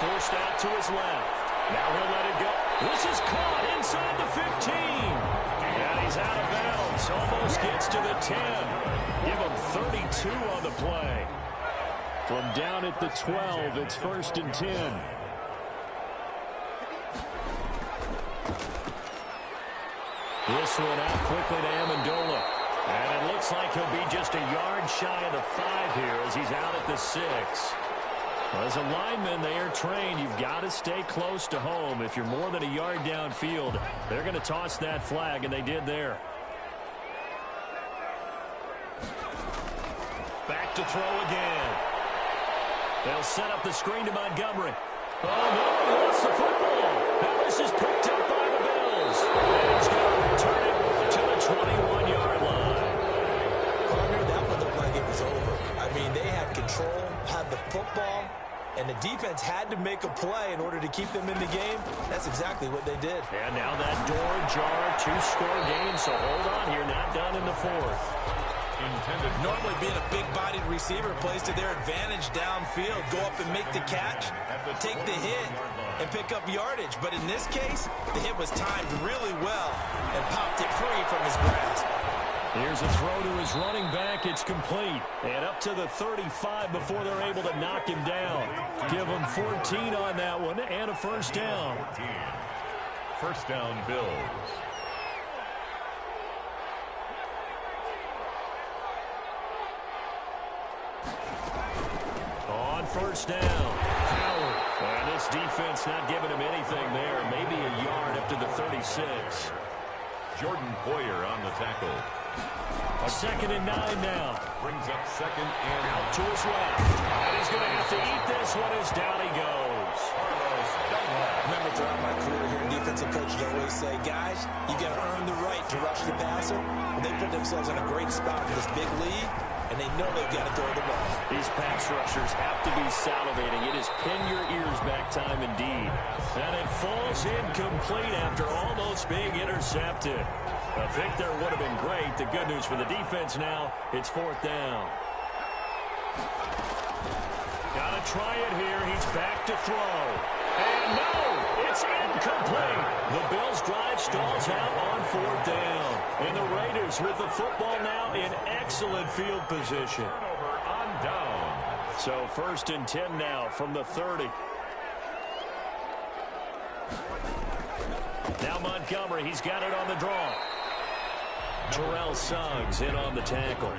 Forced out to his left. Now he'll let it go. This is caught inside the 15. And he's out of bounds. Almost gets to the 10. Give him 32 on the play. From down at the 12, it's 1st and 10. This one out quickly to Amendola. And it looks like he'll be just a yard shy of the 5 here as he's out at the 6. Well, as a lineman, they are trained. You've got to stay close to home. If you're more than a yard downfield, they're going to toss that flag, and they did there. Back to throw again. They'll set up the screen to Montgomery. Oh, no, he lost the football. Now this is picked up by the Bills. And he's going to return it to the 21-yard line. Was over. I mean, they had control, had the football, and the defense had to make a play in order to keep them in the game. That's exactly what they did. And now that door ajar, 2-score game, so hold on here, not done in the 4th. Normally being a big-bodied receiver plays to their advantage downfield. Go up and make the catch, take the hit, and pick up yardage. But in this case, the hit was timed really well and popped it free from his grasp. Here's a throw to his running back. It's complete. And up to the 35 before they're able to knock him down. Give him 14 on that one and a 1st down. 1st down, Bills. On 1st down, Howard. And this defense not giving him anything there. Maybe a yard up to the 36. Jordan Poyer on the tackle. A 2nd and 9 now. Brings up 2nd and out to his left. And he's going to have to eat this one as down he goes. Remember, throughout my career here, defensive coaches always say, guys, you got to earn the right to rush the passer. And they put themselves in a great spot for this big lead, and they know they've got to throw the ball. These pass rushers have to be salivating. It is pin your ears back time indeed. And it falls incomplete after almost being intercepted. A pick there would have been great. The good news for the defense now, it's 4th down. Got to try it here. He's back to throw. And no, it's incomplete. The Bills' drive stalls out on 4th down. And the Raiders with the football now in excellent field position. On down. So 1st and 10 now from the 30. Now Montgomery, he's got it on the draw. Terrell Suggs in on the tackle.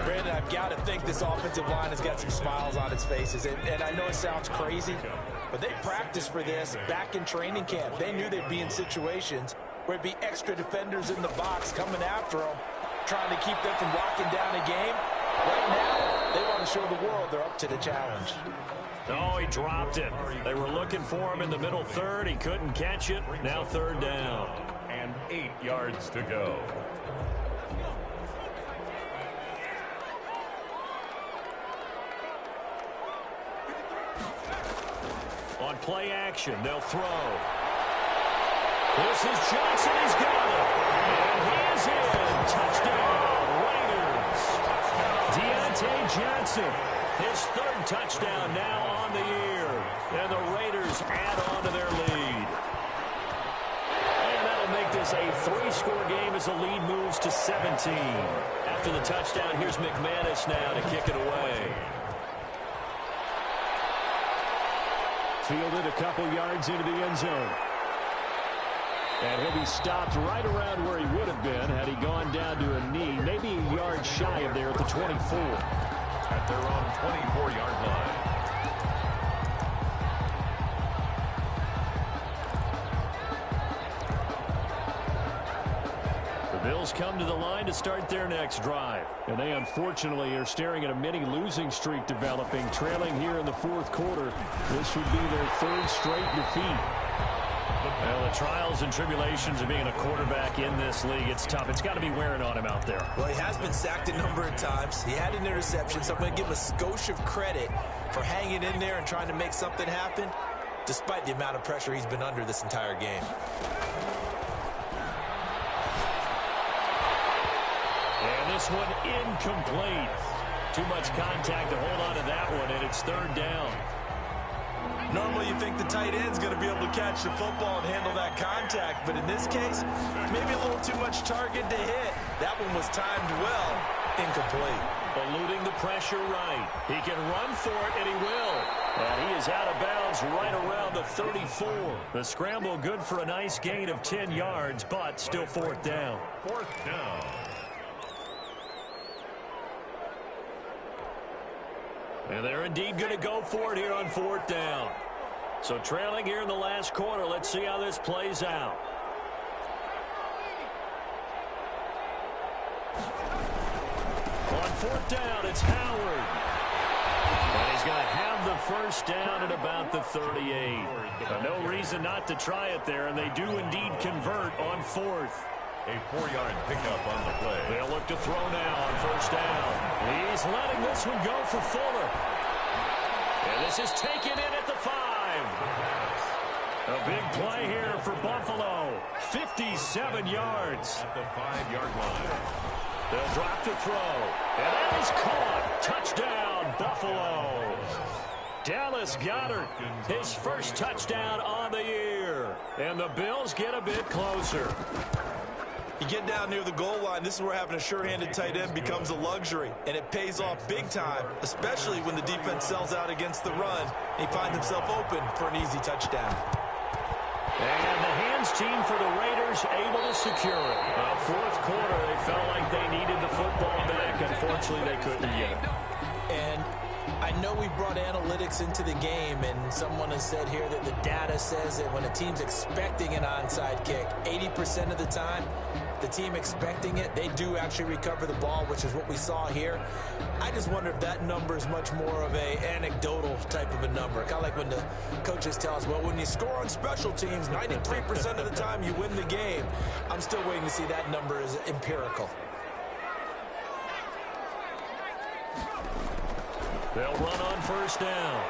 Brandon, I've got to think this offensive line has got some smiles on its faces. And I know it sounds crazy, But they practiced for this back in training camp. They knew they'd be in situations where it'd be extra defenders in the box coming after them, trying to keep them from locking down a game. Right now, they want to show the world they're up to the challenge. Oh, he dropped it. They were looking for him in the middle third. He couldn't catch it. Now third down. And 8 yards to go. On play action, they'll throw. This is Johnson. He's got it. And he is in. Touchdown, Raiders. Deontay Johnson, his third touchdown now on the year. And the Raiders add on to their lead. And that'll make this a 3-score game as the lead moves to 17. After the touchdown, here's McManus now to kick it away. Fielded a couple yards into the end zone. And he'll be stopped right around where he would have been had he gone down to a knee, maybe a yard shy of there at the 24. At their own 24-yard line. The Bills come to the line to start their next drive. And they unfortunately are staring at a mini losing streak developing, trailing here in the fourth quarter. This would be their third straight defeat. Well, the trials and tribulations of being a quarterback in this league, it's tough. It's got to be wearing on him out there. Well, he has been sacked a number of times. He had an interception, so I'm going to give him a skosh of credit for hanging in there and trying to make something happen, despite the amount of pressure he's been under this entire game. And this one incomplete. Too much contact to hold on to that one, and it's third down. Normally you think the tight end's going to be able to catch the football and handle that contact, but in this case, maybe a little too much target to hit. That one was timed well, incomplete. Eluding the pressure right. He can run for it, and he will. And he is out of bounds right around the 34. The scramble good for a nice gain of 10 yards, but still fourth down. Fourth down. And they're indeed going to go for it here on fourth down. So trailing here in the last quarter. Let's see how this plays out. On fourth down, it's Howard. And he's going to have the first down at about the 38. No reason not to try it there, and they do indeed convert on fourth. A 4-yard pickup on the play. They'll look to throw now on first down. He's letting this one go for Fuller. And this is taken in at the 5. A big play here for Buffalo. 57 yards. At the 5-yard line. They'll drop to throw. And that is caught. Touchdown, Buffalo. Dallas Goedert, his first touchdown on the year. And the Bills get a bit closer. You get down near the goal line, this is where having a sure-handed tight end becomes a luxury, and it pays off big time, especially when the defense sells out against the run, and he finds himself open for an easy touchdown. And the hands team for the Raiders able to secure it. Fourth quarter, they felt like they needed the football back. Unfortunately, they couldn't get it. And I know we brought analytics into the game, and someone has said here that the data says that when a team's expecting an onside kick, 80% of the time, the team expecting it, they do actually recover the ball, which is what we saw here. I just wonder if that number is much more of a anecdotal type of a number. Kind of like when the coaches tell us, well, when you score on special teams, 93% of the time you win the game. I'm still waiting to see that number as empirical. They'll run on first down.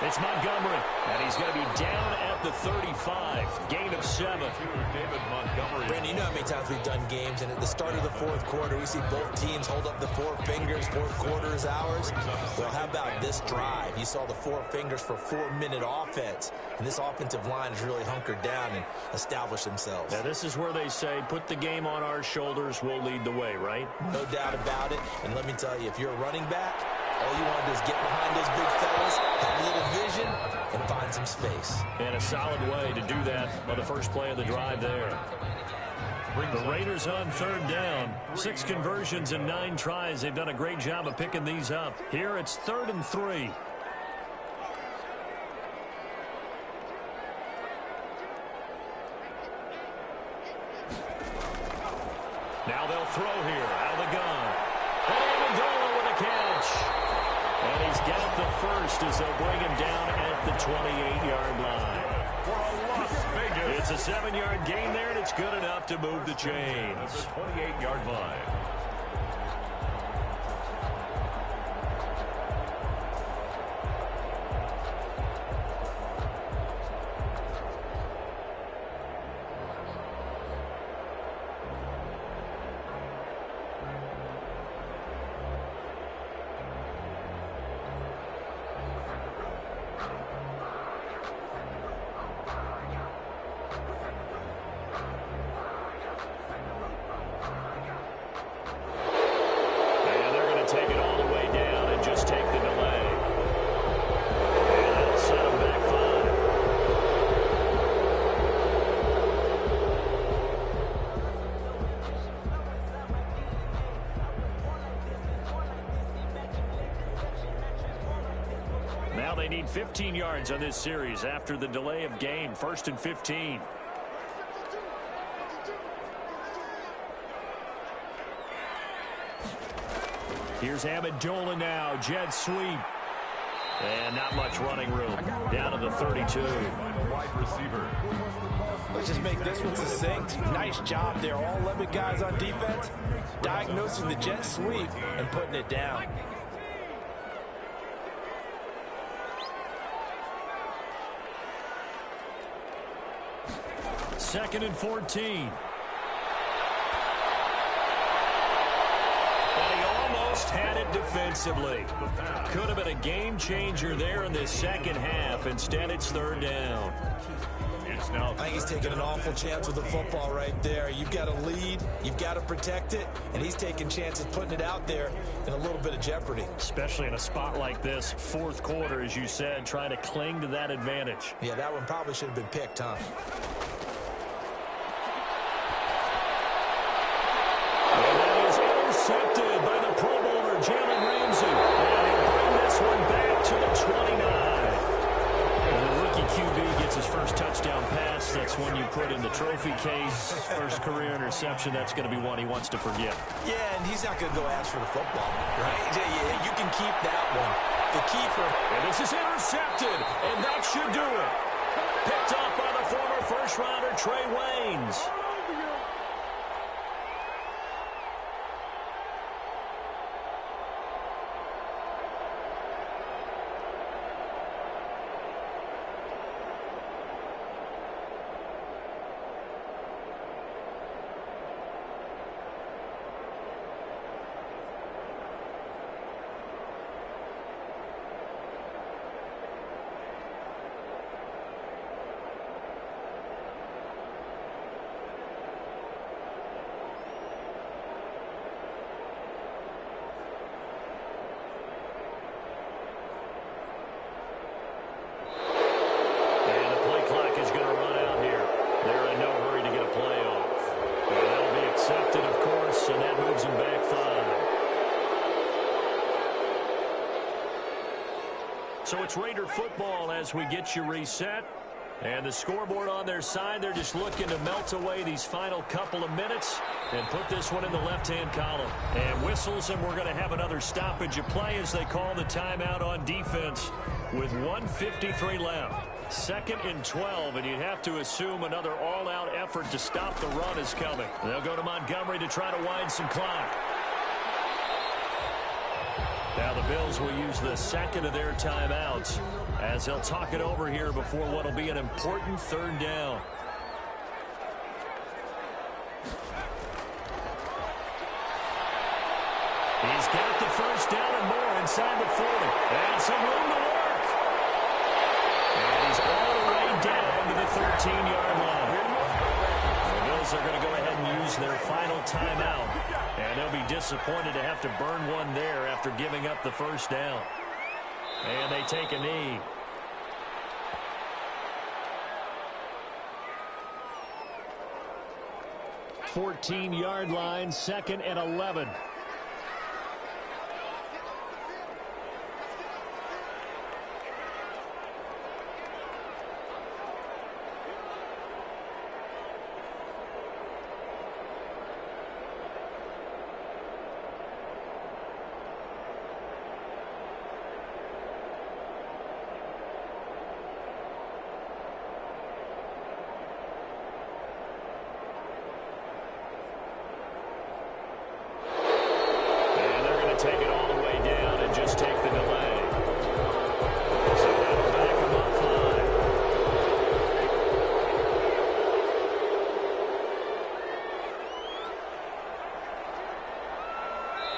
It's Montgomery, and he's going to be down at the 35. Gain of 7. David Montgomery. Brandon, you know how many times we've done games, and at the start of the fourth quarter, we see both teams hold up the 4 fingers. Fourth quarter is ours. Well, how about this drive? You saw the 4 fingers for 4-minute offense, and this offensive line has really hunkered down and established themselves. Now, this is where they say, put the game on our shoulders, we'll lead the way, right? No doubt about it. And let me tell you, if you're a running back, all you want to do is get behind those big fellas, have a little vision, and find some space. And a solid way to do that on the first play of the drive there. The Raiders on third down. 6 conversions and 9 tries. They've done a great job of picking these up. Here it's 3rd and 3. Now they'll throw here out of the gun. And Amendola with a catch. And he's got the first as they'll bring him down at the 28-yard line. It's a 7-yard gain there, and it's good enough to move the chains. 28-yard line. Now they need 15 yards on this series after the delay of game. 1st and 15. Here's Amendola now. Jet sweep. And not much running room. Down to the 32. Wide receiver. Let's just make this one succinct. Nice job there. All 11 guys on defense diagnosing the jet sweep and putting it down. Second and 14. And he almost had it defensively. Could have been a game changer there in this second half. Instead, it's 3rd down. I think he's taking an awful chance with the football right there. You've got to lead, you've got to protect it, and he's taking chances putting it out there in a little bit of jeopardy. Especially in a spot like this, 4th quarter, as you said, trying to cling to that advantage. Yeah, that one probably should have been picked, huh? And that is intercepted by the Pro Bowler, Jalen Ramsey. And he'll bring this one back to the 29. QB gets his first touchdown pass. That's one you put in the trophy case. First career interception, that's going to be one he wants to forget. Yeah, and he's not going to go ask for the football, right? Yeah, you can keep that one. The key for... And this is intercepted, and that should do it. Picked up by the former first-rounder, Trey Waynes. So it's Raider football as we get you reset. And the scoreboard on their side, they're just looking to melt away these final couple of minutes and put this one in the left-hand column. And whistles, and we're going to have another stoppage of play as they call the timeout on defense with 1:53 left. 2nd and 12, and you'd have to assume another all-out effort to stop the run is coming. They'll go to Montgomery to try to wind some clock. Now the Bills will use the second of their timeouts as they'll talk it over here before what will be an important 3rd down. He's got the first down and more inside the 40. And some room to work. And he's all the way down to the 13-yard line. The Bills are going to go ahead and use their final timeout. And they'll be disappointed to have to burn one there after giving up the first down. And they take a knee. Fourteen-yard line, 2nd and 11.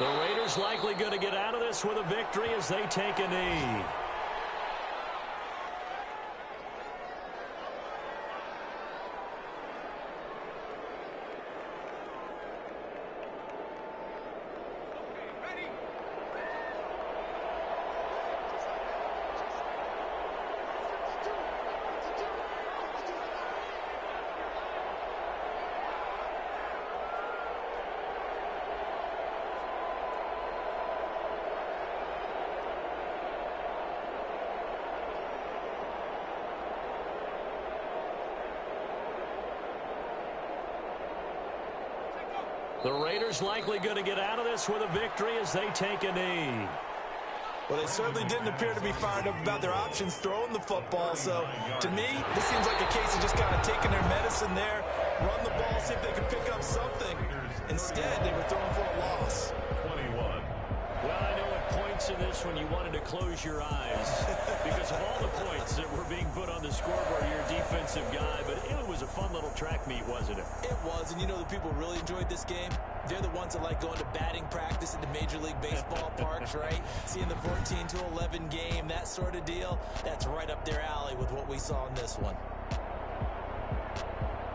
The Raiders likely going to get out of this with a victory as they take a knee. The Raiders likely going to get out of this with a victory as they take a knee. Well, they certainly didn't appear to be fired up about their options throwing the football. So, to me, this seems like a case of just kind of taking their medicine there, run the ball, see if they can pick up something. Instead, they were throwing for a loss. 21. Well, I know at points in this when you wanted to close your eyes because of all the points that were being put on the scoreboard, you're a defensive guy, but it was a fun little track meet, wasn't it? It was, and you know the people really enjoyed this game? They're the ones that like going to batting practice at the Major League Baseball parks, right? Seeing the 14-11 game, that sort of deal, that's right up their alley with what we saw in this one.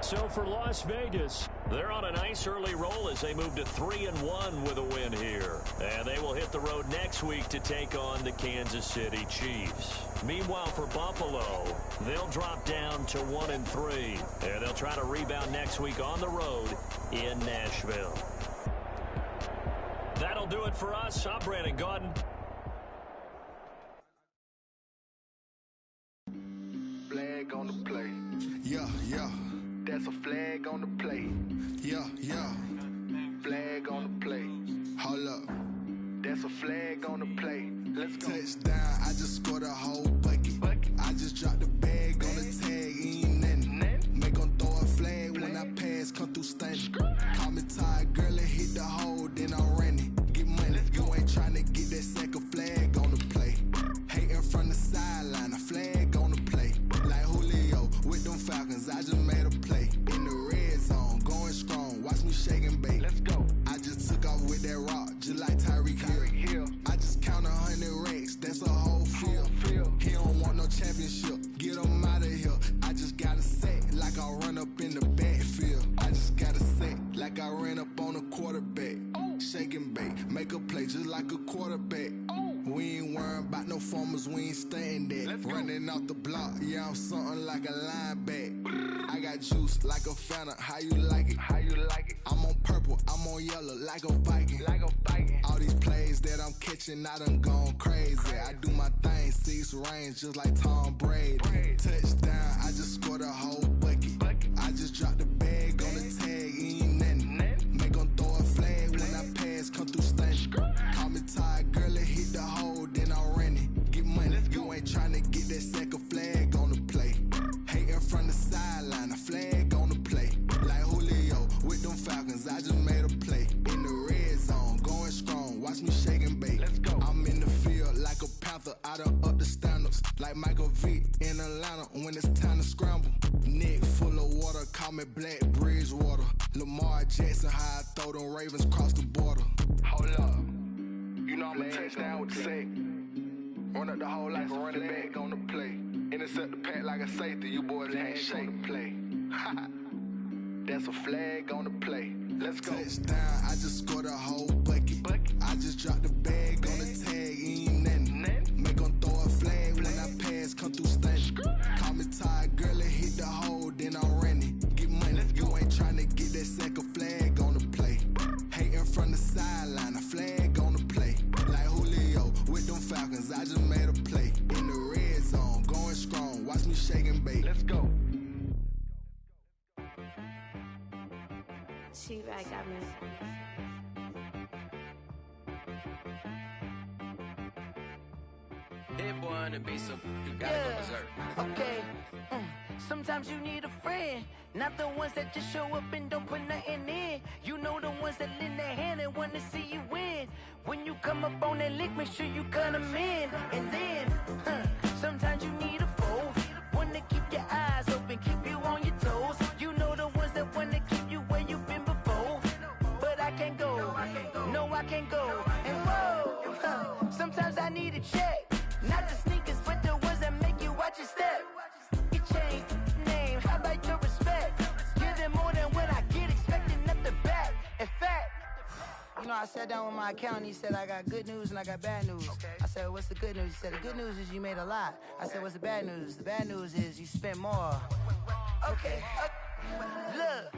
So for Las Vegas, they're on a nice early roll as they move to 3-1 with a win here. And they will hit the road next week to take on the Kansas City Chiefs. Meanwhile, for Buffalo, they'll drop down to 1-3. And they'll try to rebound next week on the road in Nashville. That'll do it for us. I'm Brandon Gaudin. Flag on the play. Yeah, yeah. That's a flag on the play. Yeah, yeah. Flag on the play. Hold up. That's a flag on the play. Let's go. Touchdown, I just scored a whole bucket. I just dropped the bag on the tag, ain't nothing. Make them throw a flag when I pass, come through stunning. Call me tired, girl, and hit the hole, then I'm running. Get money, you ain't trying to get that second flag on the play. Hating from the sideline, a flag on the play. Like Julio with them Falcons, I just made a play. In the red zone, going strong, watch me shake and bake. Let's go. I just took off with that rock, just like Tyreek Hill. I just count 100 racks, that's a whole field. He don't want no championship, get him out of here. I just got a set, like I run up in the backfield. I just got a set, like I ran up on a quarterback. Shake and bake, make a play just like a quarterback. We ain't worrying about no formers, we ain't staying there. Running off the block, yeah, I'm something like a lineback. I got juice like a Fanta, how you like it? How you like it? I'm on purple, I'm on yellow, like a Viking. Like a Viking. All these plays that I'm catching, I done gone crazy. I do my thing, 6 range, just like Tom Brady. Touchdown, I just scored a whole bucket. I just dropped the bag on the tag, ain't nothing. Make them throw a flag when I pass, come through stunning. Call me tired, girl, and hit the hole, then I'm running. Get money, you ain't trying to get that second flag on the play. Hating from the sideline, a flag on the play. Like Julio with them Falcons, I just made a play. In the red zone, going strong, watch me shake and bake. Let's go. I'm in the field like a Panther, I done up the standards. Like Michael Vick in Atlanta when it's time to scramble. Neck full of water, call me Black Bridgewater. Lamar Jackson, how I throw them Ravens cross the border. Hold up. You know I'm a touchdown with the sack. Run up the hole like a running back on the play. Intercept the pack like a safety. You boys can't shake the play. That's a flag on the play. Let's go. Touchdown, I just scored a whole bucket. I just dropped the bag on the tag, ain't nothing. Make them throw a flag when I pass, come through stunning. Call me tired, girl, and hit the hole, then I'm running. Get money, you ain't trying to get that second flag on the play. Hating from the sideline, a flag on the play. Like Julio with them Falcons, I just made a play. In the red zone, going strong, watch me shake and bake. Let's go. She right got me. It wanna be some, you gotta go berserk. Okay. Sometimes you need a friend, not the ones that just show up and don't put nothing in. You know the ones that lend their hand and want to see you win. When you come up on that lick, make sure you cut them in. And then, sometimes you need a foe, one to keep your eyes open, keep you on your toes. You know the ones that want to keep you where you've been before. But I can't go No, I can't go. And whoa, sometimes I need a check. Not the sneakers, but the ones that make you watch your step. It changed name, how about your respect? Give them more than what I get, expecting nothing back. In fact, you know, I sat down with my accountant. He said, I got good news and I got bad news. I said, what's the good news? He said, the good news is you made a lot. I said, what's the bad news? The bad news is you spent more. Okay. Look,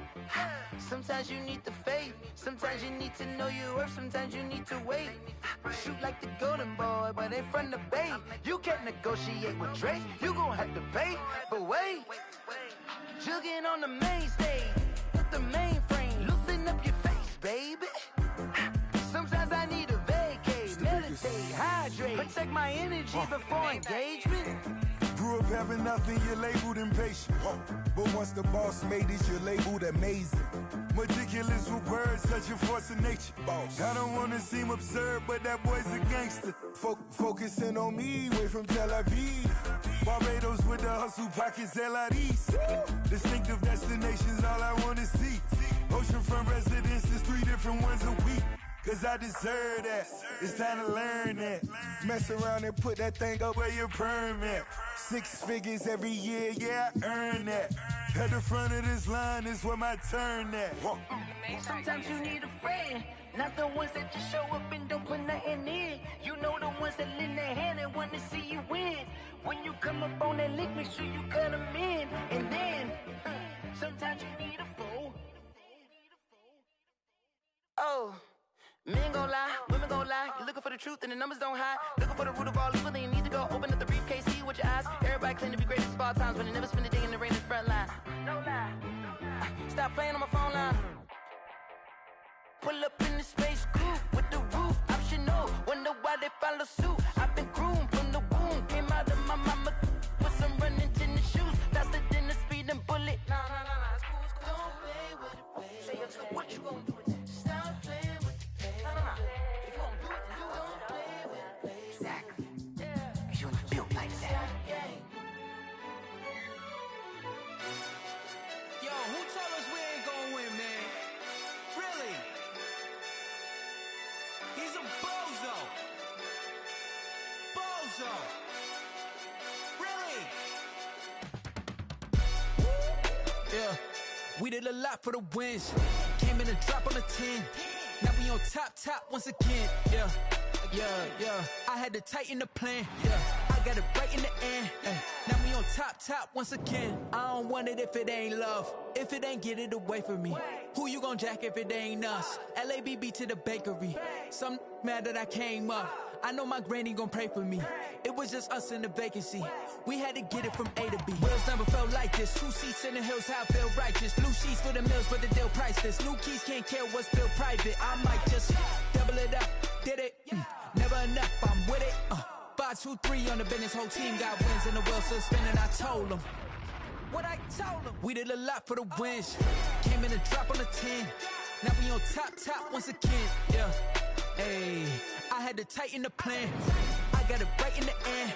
sometimes you need the faith. Sometimes you need to know your worth. Sometimes you need to wait. Shoot like the golden boy, but they from the bay. You can't negotiate with Drake. You gon' have to pay. But wait, jugging on the main stage with the mainframe. Loosen up your face, baby. Sometimes I need a vacate, meditate, hydrate, protect my energy before engagement. Grew up having nothing, you're labeled impatient. But once the boss made it, you're labeled amazing. Meticulous with words, such a force of nature. I don't wanna seem absurd, but that boy's a gangster. Focusing on me, way from Tel Aviv. Barbados with the hustle pockets, LIDs. Distinctive destinations, all I wanna see. Oceanfront residences, 3 different ones a week. Cause I deserve that, it's time to learn that. Mess around and put that thing up where your permit. 6 figures every year, yeah, I earn that. At the front of this line is where my turn at. Sometimes you need a friend, not the ones that just show up and don't put nothing in. You know the ones that lend their hand and want to see you win. When you come up on that lick, make sure you cut them in. And then, sometimes you need a fool. Oh. Men gon' lie, women gon' lie. You're looking for the truth and the numbers don't hide. Looking for the root of all evil, then you need to go open up the briefcase, see with your eyes. Everybody claim to be greatest of all times, but they never spend a day in the rain in the front line. No lie. Stop playing on my phone line. Pull up in the space coupe with the roof optional. Wonder why they follow suit. I've been groomed from the womb. Came out of my mama with some running tennis shoes. Faster than the speeding bullet. Nah, it's cool, it's cool. Don't play with it, baby. Say so what you gon' do with it? Stop playing with it. If you gon' do it, then don't play with it, baby. Exactly. Cause you ain't built like that. Yo, who told us we ain't gonna win, man? Really? He's a bozo. Bozo. Really? Yeah, we did a lot for the wins. Came in and drop on the 10. Now we on top once again. Yeah. I had to tighten the plan. Yeah, I got it right in the end. Now we on top once again. I don't want it if it ain't love. If it ain't, get it away from me. Who you gon' jack if it ain't us? LABB to the bakery. Some mad that I came up. I know my granny gon' pray for me. It was just us in the vacancy. We had to get it from A to B. Wheels never felt like this. 2 seats in the hills, how I feel righteous. Blue sheets for the mills, but the deal priceless. New keys can't care what's built private. I might just double it up. Did it? Never enough, I'm with it. 5, 2, 3 on the business. Whole team got wins and the wheels still spinning. I told them what I told them. We did a lot for the wins. Came in and drop on the 10. Now we on top once again. Yeah. Hey, I had to tighten the plan. I got it right in the end.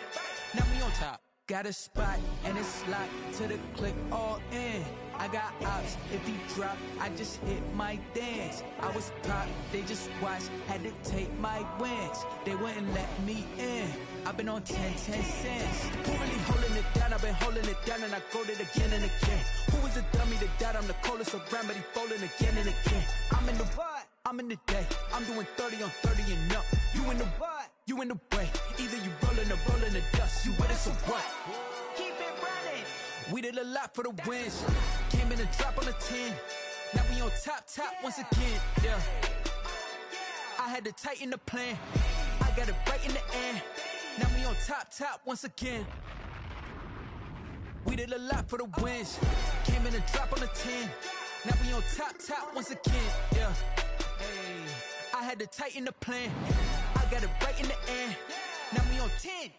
Now we on top. Got a spot and it's locked to the click all in. I got ops, if he drop, I just hit my dance. I was pop, they just watched, had to take my wins. They wouldn't let me in. I've been on 10 cents. Who really holding it down? I've been holding it down and I go it again and again. Who is the dummy that died? I'm the coldest around, but he folding again and again. I'm in the what? I'm in the day. I'm doing 30 on 30 and up. You in the what? You in the way. Either you rolling or rolling the dust. You with us or what? Keep it running. We did a lot for the wins. Came in and drop on the 10. Now we on top once again. Yeah. I had to tighten the plan. I got it right in the end. Now we on top once again. We did a lot for the wins. Came in and drop on the 10. Now we on top once again. Yeah. Hey, I had to tighten the plan. I got it right in the end. Now we on 10.